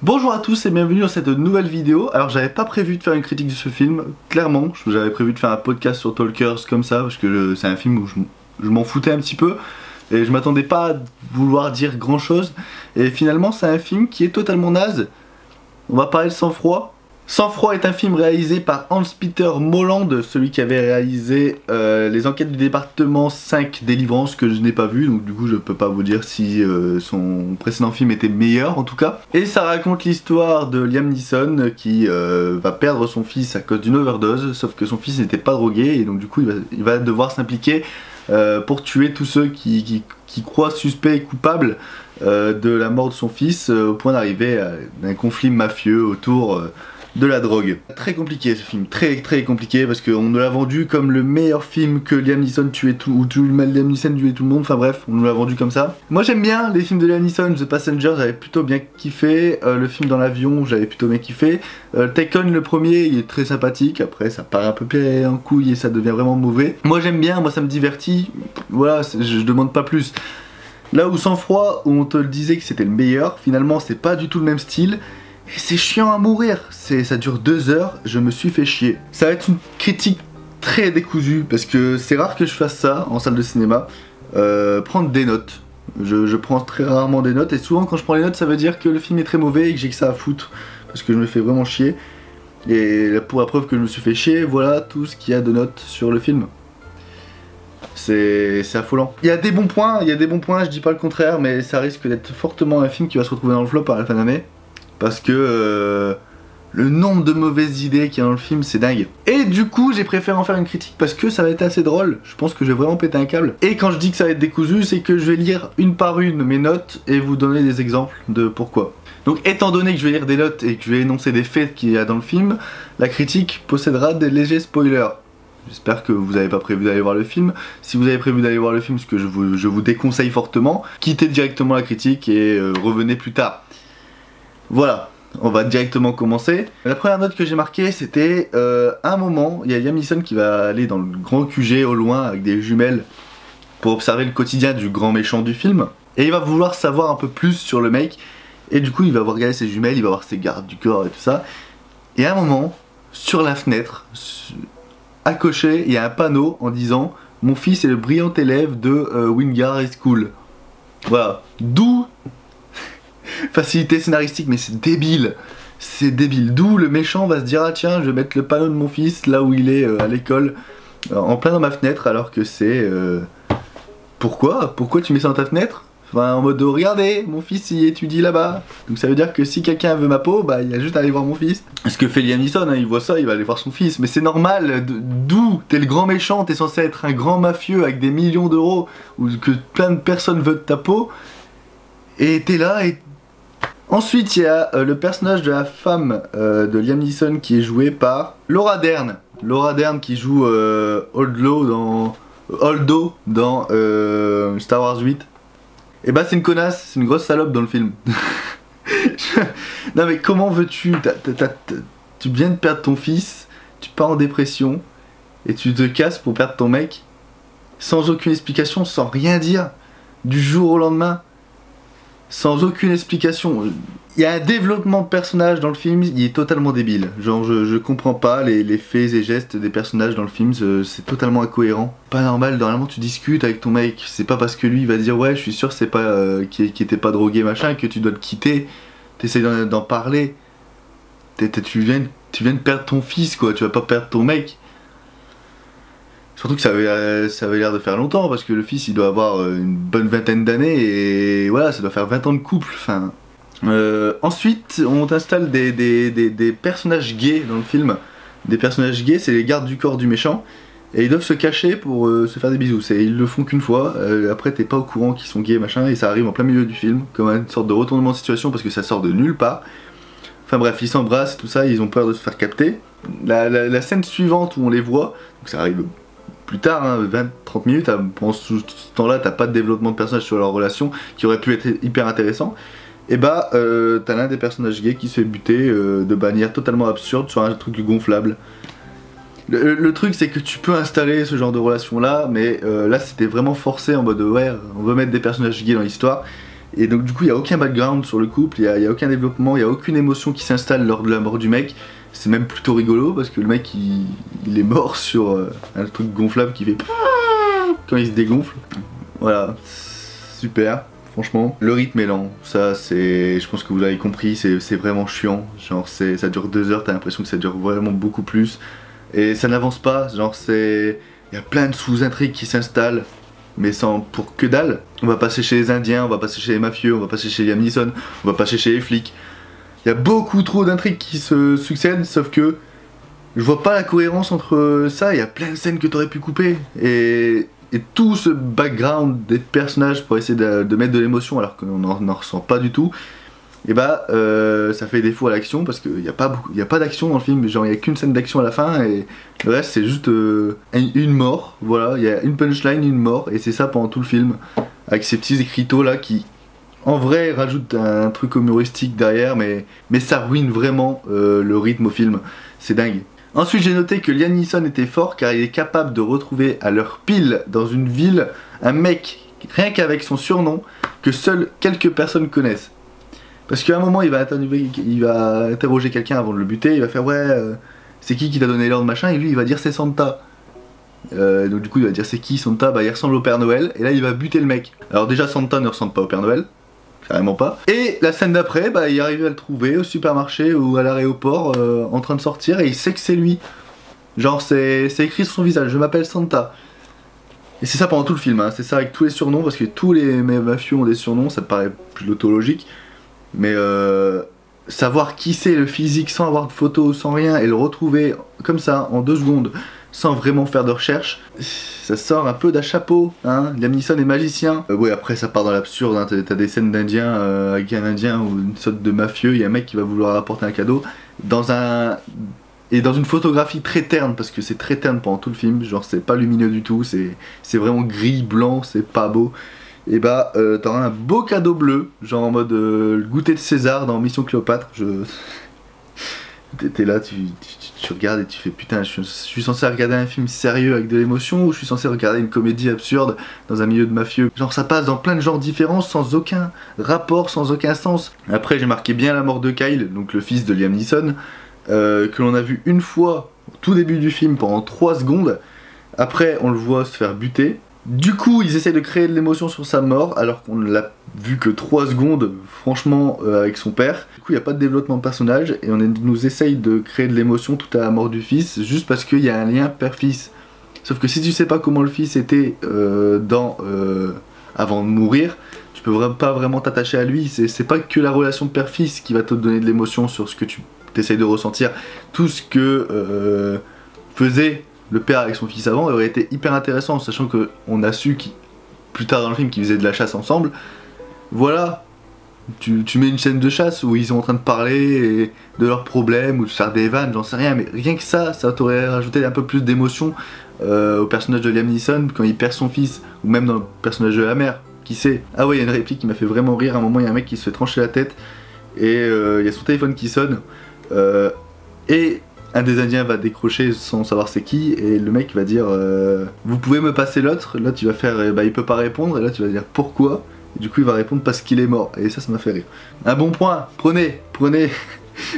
Bonjour à tous et bienvenue dans cette nouvelle vidéo. Alors j'avais pas prévu de faire une critique de ce film, clairement. J'avais prévu de faire un podcast sur Talkers comme ça, parce que c'est un film où je m'en foutais un petit peu. Et je m'attendais pas à vouloir dire grand chose. Et finalement c'est un film qui est totalement naze. On va parler de Sang-Froid. Sang-Froid est un film réalisé par Hans-Peter Molland, celui qui avait réalisé les enquêtes du département 5 Délivrance, que je n'ai pas vu, donc du coup je peux pas vous dire si son précédent film était meilleur en tout cas. Et ça raconte l'histoire de Liam Neeson qui va perdre son fils à cause d'une overdose, sauf que son fils n'était pas drogué et donc du coup il va devoir s'impliquer pour tuer tous ceux qui croient suspects et coupables de la mort de son fils, au point d'arriver à un conflit mafieux autour de la drogue. Très compliqué ce film, très compliqué, parce qu'on nous l'a vendu comme le meilleur film que Liam Neeson tuait tout, ou Liam Neeson tuait tout le monde, enfin bref, on nous l'a vendu comme ça. Moi j'aime bien les films de Liam Neeson, The Passenger j'avais plutôt bien kiffé, le film dans l'avion j'avais plutôt bien kiffé, Taken le premier il est très sympathique, après ça part un peu pire en couille et ça devient vraiment mauvais. Moi j'aime bien, moi ça me divertit, voilà, je demande pas plus. Là où Sang-Froid, où on te le disait que c'était le meilleur, finalement c'est pas du tout le même style. Et c'est chiant à mourir, ça dure 2 heures, je me suis fait chier. Ça va être une critique très décousue, parce que c'est rare que je fasse ça en salle de cinéma. Prendre des notes. Je prends très rarement des notes, et souvent quand je prends les notes ça veut dire que le film est très mauvais et que j'ai que ça à foutre. Parce que je me fais vraiment chier. Et pour la preuve que je me suis fait chier, voilà tout ce qu'il y a de notes sur le film. C'est affolant. Il y a des bons points, je dis pas le contraire, mais ça risque d'être fortement un film qui va se retrouver dans le flop à la fin d'année. Parce que le nombre de mauvaises idées qu'il y a dans le film, c'est dingue. Et du coup, j'ai préféré en faire une critique parce que ça va être assez drôle. Je pense que je vais vraiment péter un câble. Et quand je dis que ça va être décousu, c'est que je vais lire une par une mes notes et vous donner des exemples de pourquoi. Donc étant donné que je vais lire des notes et que je vais énoncer des faits qu'il y a dans le film, la critique possédera des légers spoilers. J'espère que vous n'avez pas prévu d'aller voir le film. Si vous avez prévu d'aller voir le film, ce que je vous déconseille fortement, quittez directement la critique et revenez plus tard. Voilà, on va directement commencer. La première note que j'ai marquée, c'était à un moment, il y a Liam Neeson qui va aller dans le grand QG au loin avec des jumelles pour observer le quotidien du grand méchant du film. Et il va vouloir savoir un peu plus sur le mec. Et du coup, il va regarder ses jumelles, il va voir ses gardes du corps et tout ça. Et à un moment, sur la fenêtre, accroché, il y a un panneau en disant « Mon fils est le brillant élève de Wingard High School ». Voilà, d'où facilité scénaristique, mais c'est débile. C'est débile. D'où le méchant va se dire ah tiens je vais mettre le panneau de mon fils là où il est à l'école en plein dans ma fenêtre alors que c'est pourquoi tu mets ça dans ta fenêtre? Enfin en mode regardez mon fils il étudie là-bas. Donc ça veut dire que si quelqu'un veut ma peau bah il y a juste à aller voir mon fils. Ce que fait Liam Neeson hein, il voit ça il va aller voir son fils. Mais c'est normal. D'où t'es le grand méchant, t'es censé être un grand mafieux avec des millions d'euros ou que plein de personnes veulent ta peau et t'es là et ensuite, il y a le personnage de la femme de Liam Neeson qui est joué par Laura Dern. Laura Dern qui joue Holdo dans Star Wars 8. Et bah c'est une connasse, c'est une grosse salope dans le film. Non mais comment veux-tu tu viens de perdre ton fils, tu pars en dépression et tu te casses pour perdre ton mec sans aucune explication, sans rien dire, du jour au lendemain. Sans aucune explication. Il y a un développement de personnage dans le film, il est totalement débile. Genre je comprends pas les faits et gestes des personnages dans le film, c'est totalement incohérent. Pas normal, normalement tu discutes avec ton mec, c'est pas parce que lui il va dire ouais je suis sûr c'est pas qu'il était pas drogué machin que tu dois le quitter. T'essayes d'en parler. Tu viens de perdre ton fils quoi, tu vas pas perdre ton mec. Surtout que ça avait l'air de faire longtemps parce que le fils il doit avoir une bonne vingtaine d'années et voilà ça doit faire 20 ans de couple. Enfin, ensuite on t'installe des personnages gays dans le film. Des personnages gays c'est les gardes du corps du méchant et ils doivent se cacher pour se faire des bisous. Ils le font qu'une fois, après t'es pas au courant qu'ils sont gays machin et ça arrive en plein milieu du film comme une sorte de retournement de situation parce que ça sort de nulle part. Enfin bref ils s'embrassent tout ça, ils ont peur de se faire capter. La scène suivante où on les voit, donc ça arrive plus tard, hein, 20-30 minutes, pendant ce temps-là, t'as pas de développement de personnage sur leur relation qui aurait pu être hyper intéressant. Et bah, t'as l'un des personnages gays qui se fait buter de manière totalement absurde sur un truc gonflable. Le truc, c'est que tu peux installer ce genre de relation-là, mais là, c'était vraiment forcé en mode ouais, on veut mettre des personnages gays dans l'histoire. Et donc du coup il n'y a aucun background sur le couple, il n'y a aucun développement, il n'y a aucune émotion qui s'installe lors de la mort du mec. C'est même plutôt rigolo parce que le mec il est mort sur un truc gonflable qui fait quand il se dégonfle. Voilà, super. Franchement, le rythme est lent, ça c'est, je pense que vous l'avez compris, c'est vraiment chiant, genre ça dure 2 heures, t'as l'impression que ça dure vraiment beaucoup plus, et ça n'avance pas, genre il y a plein de sous-intrigues qui s'installent, mais sans pour que dalle. On va passer chez les Indiens, on va passer chez les mafieux, on va passer chez Liam Neeson, on va passer chez les flics, il y a beaucoup trop d'intrigues qui se succèdent, sauf que je vois pas la cohérence entre ça, il y a plein de scènes que t'aurais pu couper, et tout ce background des personnages pour essayer de mettre de l'émotion alors qu'on n'en ressent pas du tout, et bah ça fait défaut à l'action parce qu'il n'y a pas d'action dans le film, genre il n'y a qu'une scène d'action à la fin et le reste c'est juste une mort, voilà, il y a une punchline, une mort, et c'est ça pendant tout le film, avec ces petits écriteaux là qui en vrai rajoutent un truc humoristique derrière, mais ça ruine vraiment le rythme au film, c'est dingue. Ensuite j'ai noté que Liam Neeson était fort car il est capable de retrouver à l'heure pile dans une ville un mec, rien qu'avec son surnom, que seules quelques personnes connaissent. Parce qu'à un moment il va interroger quelqu'un avant de le buter, il va faire ouais c'est qui t'a donné l'ordre machin, et lui il va dire c'est Santa. Donc du coup il va dire c'est qui Santa, bah il ressemble au Père Noël, et là il va buter le mec. Alors déjà Santa ne ressemble pas au Père Noël, carrément pas. Et la scène d'après, bah, il arrive à le trouver au supermarché ou à l'aéroport en train de sortir, et il sait que c'est lui. Genre c'est écrit sur son visage, je m'appelle Santa. Et c'est ça pendant tout le film, hein. C'est ça avec tous les surnoms, parce que tous les mafieux ont des surnoms, ça me paraît plutôt logique. Mais savoir qui c'est, le physique, sans avoir de photos, sans rien, et le retrouver comme ça en 2 secondes, sans vraiment faire de recherche, ça sort un peu d'un chapeau, hein. Liam Neeson est magicien. Ouais, après ça part dans l'absurde, hein. T'as des scènes d'indiens avec un indien ou une sorte de mafieux, il y a un mec qui va vouloir apporter un cadeau dans une photographie très terne, parce que c'est très terne pendant tout le film, genre c'est pas lumineux du tout, c'est vraiment gris, blanc, c'est pas beau. Et bah t'auras un beau cadeau bleu, genre en mode le goûter de César dans Mission Cléopâtre. T'es là, tu regardes et tu fais putain, je suis censé regarder un film sérieux avec de l'émotion, ou je suis censé regarder une comédie absurde dans un milieu de mafieux. Genre ça passe dans plein de genres différents, sans aucun rapport, sans aucun sens. Après j'ai marqué bien la mort de Kyle, donc le fils de Liam Neeson, que l'on a vu une fois au tout début du film pendant 3 secondes. Après on le voit se faire buter. Du coup ils essayent de créer de l'émotion sur sa mort alors qu'on ne l'a vu que 3 secondes franchement avec son père. Du coup il n'y a pas de développement de personnage et nous essaye de créer de l'émotion tout à la mort du fils juste parce qu'il y a un lien père-fils. Sauf que si tu sais pas comment le fils était avant de mourir, tu peux pas vraiment t'attacher à lui. C'est pas que la relation père-fils qui va te donner de l'émotion sur ce que tu essayes de ressentir. Tout ce que faisait le père avec son fils avant aurait été hyper intéressant, sachant qu'on a su plus tard dans le film qu'ils faisaient de la chasse ensemble. Voilà, tu mets une scène de chasse où ils sont en train de parler de leurs problèmes ou de faire des vannes, j'en sais rien, mais rien que ça t'aurait rajouté un peu plus d'émotion au personnage de Liam Neeson quand il perd son fils, ou même dans le personnage de la mère, qui sait. Ah ouais, il y a une réplique qui m'a fait vraiment rire, à un moment il y a un mec qui se fait trancher la tête et il y a son téléphone qui sonne et un des indiens va décrocher sans savoir c'est qui, et le mec va dire vous pouvez me passer l'autre. Là tu vas faire bah il peut pas répondre, et là tu vas dire pourquoi, et du coup il va répondre parce qu'il est mort, et ça m'a fait rire. Un bon point, prenez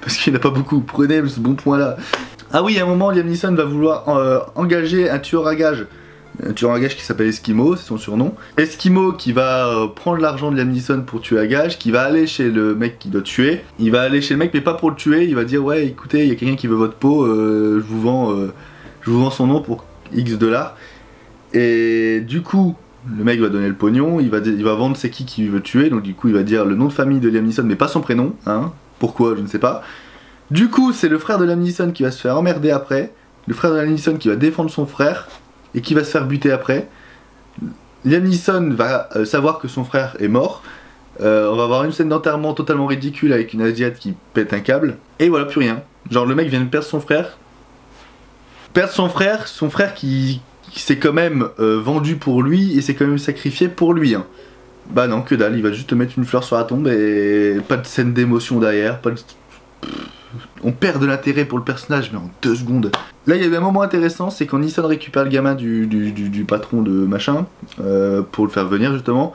parce qu'il n'y en a pas beaucoup, prenez ce bon point là. Ah oui, à un moment Liam Neeson va vouloir engager un tueur à gages. Un tueur à gages qui s'appelle Eskimo, c'est son surnom. Eskimo qui va prendre l'argent de Liam Neeson pour tuer à gages, qui va aller chez le mec qui doit tuer. Il va aller chez le mec mais pas pour le tuer, il va dire ouais écoutez, il y a quelqu'un qui veut votre peau, je vous vends son nom pour X $. Et du coup, le mec va donner le pognon, il va vendre c'est qui veut tuer, donc du coup il va dire le nom de famille de Liam Neeson mais pas son prénom, hein. Pourquoi, je ne sais pas. Du coup c'est le frère de Liam Neeson qui va se faire emmerder après, le frère de Liam Neeson qui va défendre son frère, et qui va se faire buter après. Liam Neeson va savoir que son frère est mort. On va avoir une scène d'enterrement totalement ridicule avec une asiate qui pète un câble. Et voilà, plus rien. Genre le mec vient de perdre son frère. Son frère qui s'est quand même vendu pour lui et s'est quand même sacrifié pour lui. Hein. Bah non, que dalle, il va juste te mettre une fleur sur la tombe et pas de scène d'émotion derrière, pas de... On perd de l'intérêt pour le personnage mais en 2 secondes. Là il y a eu un moment intéressant, c'est quand Neeson récupère le gamin du patron de machin pour le faire venir justement.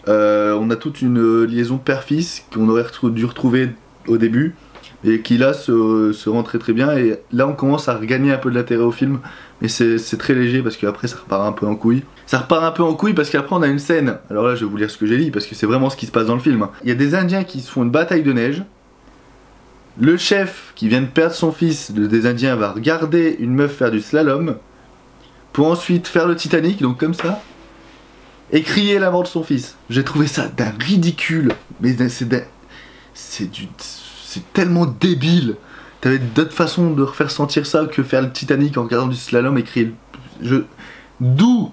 On a toute une liaison père-fils qu'on aurait dû retrouver au début, et qui là se rend très très bien, et là on commence à regagner un peu de l'intérêt au film, mais c'est très léger parce qu'après ça repart un peu en couille. Ça repart un peu en couille parce qu'après on a une scène, alors là je vais vous lire ce que j'ai dit parce que c'est vraiment ce qui se passe dans le film. Il y a des Indiens qui se font une bataille de neige, le chef qui vient de perdre son fils des Indiens va regarder une meuf faire du slalom, pour ensuite faire le Titanic, donc comme ça, et crier la mort de son fils. J'ai trouvé ça d'un ridicule, mais c'est tellement débile. T'avais d'autres façons de refaire sentir ça que faire le Titanic en regardant du slalom et crier. D'où,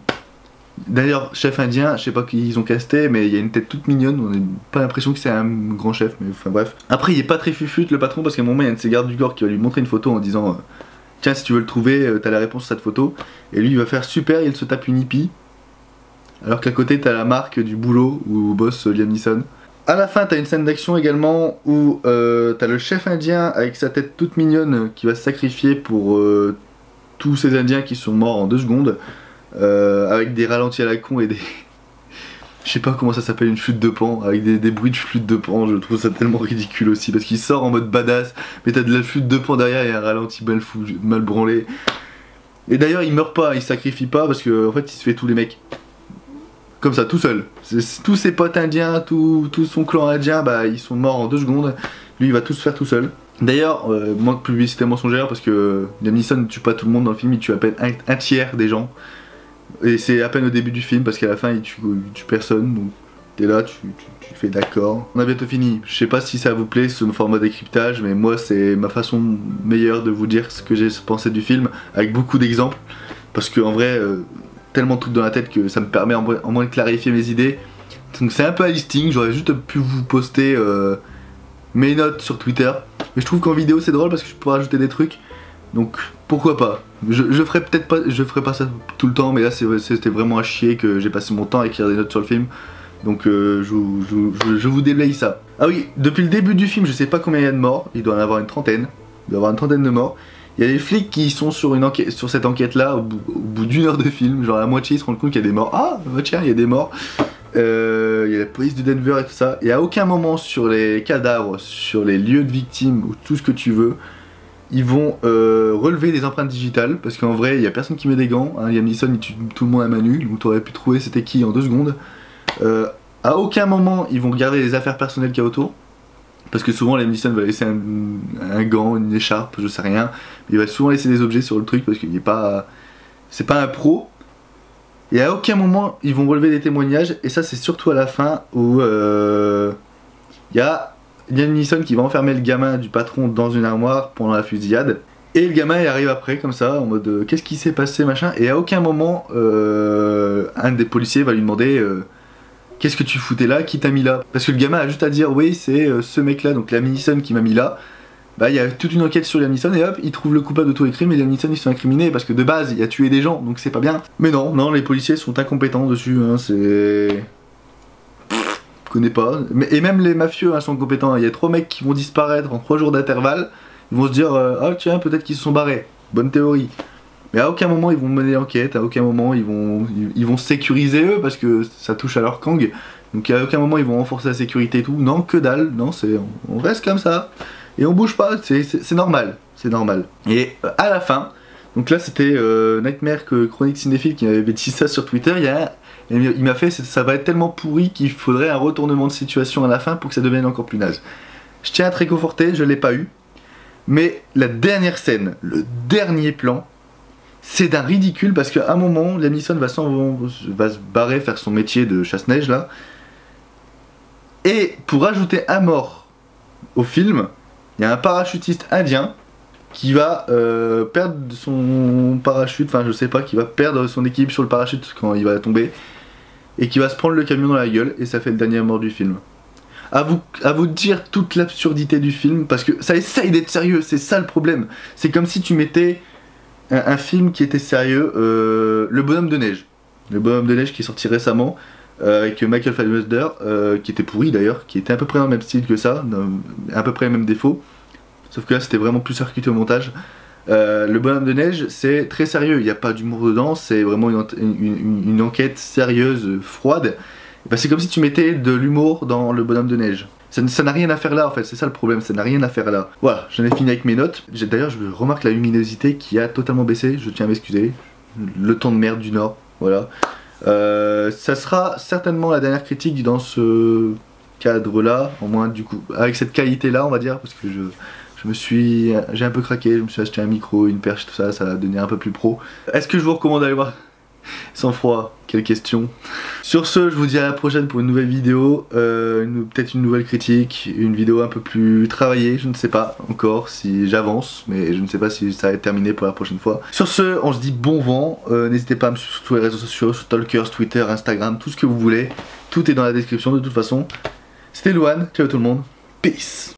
d'ailleurs, chef indien, je sais pas qui ils ont casté, mais il y a une tête toute mignonne, on n'a pas l'impression que c'est un grand chef, mais enfin bref. Après, il est pas très fufute le patron, parce qu'à un moment, il y a un de ses gardes du corps qui va lui montrer une photo en disant tiens, si tu veux le trouver, t'as la réponse à cette photo. Et lui, il va faire super, il se tape une hippie. Alors qu'à côté, t'as la marque du boulot où bosse Liam Neeson. À la fin, t'as une scène d'action également où t'as le chef indien avec sa tête toute mignonne qui va se sacrifier pour tous ces indiens qui sont morts en 2 secondes. Avec des ralentis à la con et des... Je sais pas comment ça s'appelle, une flûte de pan, avec des bruits de flûte de pan. Je trouve ça tellement ridicule aussi, parce qu'il sort en mode badass, mais t'as de la flûte de pan derrière et un ralenti mal branlé. Et d'ailleurs il meurt pas, il se sacrifie pas, parce qu'en fait il se fait tous les mecs. Comme ça, tout seul. Tous ses potes indiens, tout son clan indien, bah ils sont morts en 2 secondes. Lui il va tout se faire tout seul. D'ailleurs, manque de publicité mensongère, parce que Liam Neeson ne tue pas tout le monde dans le film, il tue à peine un tiers des gens. Et c'est à peine au début du film, parce qu'à la fin il tue personne, donc t'es là, tu fais d'accord. On a bientôt fini. Je sais pas si ça vous plaît ce format décryptage, mais moi c'est ma façon meilleure de vous dire ce que j'ai pensé du film, avec beaucoup d'exemples, parce que en vrai, tellement de trucs dans la tête que ça me permet en moins de clarifier mes idées. Donc c'est un peu à listing, j'aurais juste pu vous poster mes notes sur Twitter, mais je trouve qu'en vidéo c'est drôle parce que je pourrais ajouter des trucs. Donc pourquoi pas. Je ferai peut-être pas, je ferai pas ça tout le temps, mais là c'était vraiment à chier que j'ai passé mon temps à écrire des notes sur le film. Donc je vous déblaye ça. Ah oui, depuis le début du film, je sais pas combien il y a de morts, il doit en avoir une trentaine. Il doit y avoir une trentaine de morts. Il y a des flics qui sont sur cette enquête là au bout d'1 heure de film, genre à la moitié ils se rendent compte qu'il y a des morts. Ah bah tiens, il y a des morts. Il y a la police de Denver et tout ça. Et à aucun moment sur les cadavres, sur les lieux de victimes ou tout ce que tu veux, ils vont relever des empreintes digitales, parce qu'en vrai il y a personne qui met des gants, hein. Liam Neeson il tue tout le monde à main nue, donc t'aurais pu trouver c'était qui en 2 secondes. À aucun moment ils vont regarder les affaires personnelles qu'il y a autour, parce que souvent Liam Neeson va laisser un gant, une écharpe, je sais rien, il va souvent laisser des objets sur le truc parce qu'il n'est pas... c'est pas un pro. Et à aucun moment ils vont relever des témoignages, et ça c'est surtout à la fin où il y a Liam Neeson qui va enfermer le gamin du patron dans une armoire pendant la fusillade. Et le gamin il arrive après comme ça en mode qu'est-ce qui s'est passé machin, et à aucun moment un des policiers va lui demander qu'est-ce que tu foutais là, qui t'a mis là. Parce que le gamin a juste à dire oui c'est ce mec là, donc Liam Neeson qui m'a mis là. Bah il y a toute une enquête sur Liam Neeson et hop il trouve le coupable de tous les crimes, et Liam Neeson ils sont incriminés parce que de base il a tué des gens, donc c'est pas bien. Mais non, les policiers sont incompétents dessus, hein, c'est... connais pas. Et même les mafieux hein, sont compétents. Il y a 3 mecs qui vont disparaître en 3 jours d'intervalle. Ils vont se dire ah tiens peut-être qu'ils se sont barrés. Bonne théorie. Mais à aucun moment ils vont mener l'enquête. À aucun moment ils vont sécuriser eux parce que ça touche à leur gang. Donc à aucun moment ils vont renforcer la sécurité et tout. Non, que dalle. Non, on reste comme ça et on bouge pas. C'est normal. C'est normal. Et à la fin. Donc là c'était Nightmare Chronique Cinéphile qui m'avait dit ça sur Twitter. Il m'a fait ça va être tellement pourri qu'il faudrait un retournement de situation à la fin pour que ça devienne encore plus naze. Je tiens à te réconforter, je l'ai pas eu. Mais la dernière scène, le dernier plan, c'est d'un ridicule parce qu'à un moment, Liam Neeson va se barrer faire son métier de chasse-neige là. Et pour ajouter un mort au film, il y a un parachutiste indien qui va perdre son parachute, enfin je sais pas, qui va perdre son équilibre sur le parachute quand il va tomber, et qui va se prendre le camion dans la gueule, et ça fait le dernier mort du film. À vous de dire toute l'absurdité du film, parce que ça essaye d'être sérieux, c'est ça le problème. C'est comme si tu mettais un film qui était sérieux, Le Bonhomme de Neige. Le Bonhomme de Neige qui est sorti récemment, avec Michael Fassbender, qui était pourri d'ailleurs, qui était à peu près dans le même style que ça, à peu près les mêmes défauts. Sauf que là c'était vraiment plus circuité au montage. Le Bonhomme de Neige c'est très sérieux, il n'y a pas d'humour dedans, c'est vraiment une enquête sérieuse, froide. bah, c'est comme si tu mettais de l'humour dans le bonhomme de neige. Ça n'a rien à faire là en fait, c'est ça le problème, ça n'a rien à faire là. Voilà, j'en ai fini avec mes notes. D'ailleurs, je remarque la luminosité qui a totalement baissé, je tiens à m'excuser. Le temps de merde du Nord, voilà. Ça sera certainement la dernière critique dans ce cadre là, au moins du coup, avec cette qualité là on va dire, parce que j'ai un peu craqué, je me suis acheté un micro, une perche, tout ça, ça va devenir un peu plus pro. Est-ce que je vous recommande d'aller voir Sans Froid? Quelle question. Sur ce, je vous dis à la prochaine pour une nouvelle vidéo, peut-être une nouvelle critique, une vidéo un peu plus travaillée, je ne sais pas encore si j'avance, mais je ne sais pas si ça va être terminé pour la prochaine fois. Sur ce, on se dit bon vent, n'hésitez pas à me suivre sur tous les réseaux sociaux, sur Talkers, Twitter, Instagram, tout ce que vous voulez, tout est dans la description de toute façon. C'était Louane, ciao tout le monde, peace.